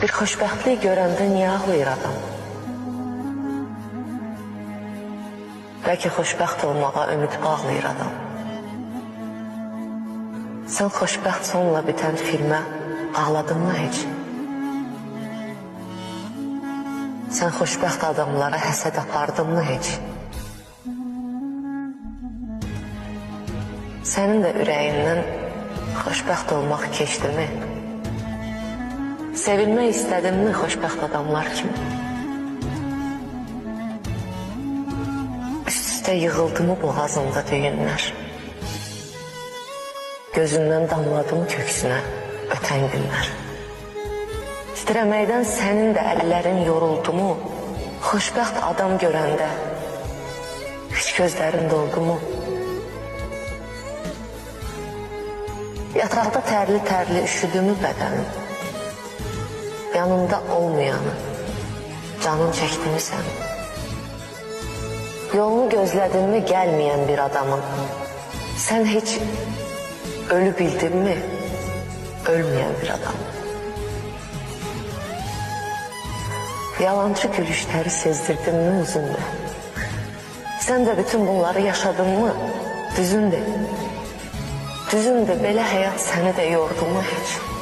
Bir xoşbəxtlik görəndə niyə ağlayır adam? Bəlkə xoşbəxt olmağa ümid bağlayır adam. Sən xoşbəxt sonla bitən filmə ağladın mı heç? Sən xoşbəxt adamlara həsəd apardın mı heç? Sənin də ürəyindən xoşbəxt olmaq keçdi mi? Sevilmək istədin mi xoşbəxt adamlar kimi? Üst-üstə yığıldı mı boğazında düyünlər? Gözündən damladı mı köksünə ötən günlər? Titrəməkdən sənin də əllərin yoruldu mu? Xoşbəxt adam görəndə heç gözlərin doldu mu? Yataqda tərli-tərli üşüdü mü bədənin? Yanında olmayanı canın çəkdi mi sən? Yolunu gözlədin mi gəlməyən bir adamın? Sən heç ölü bildin mi ölməyən bir adam? Yalancı gülüşləri sezdirdin mi üzündə? Sən də bütün bunları yaşadın mı? Düzündür. Düzündür, belə həyat səni də yordu mu heç?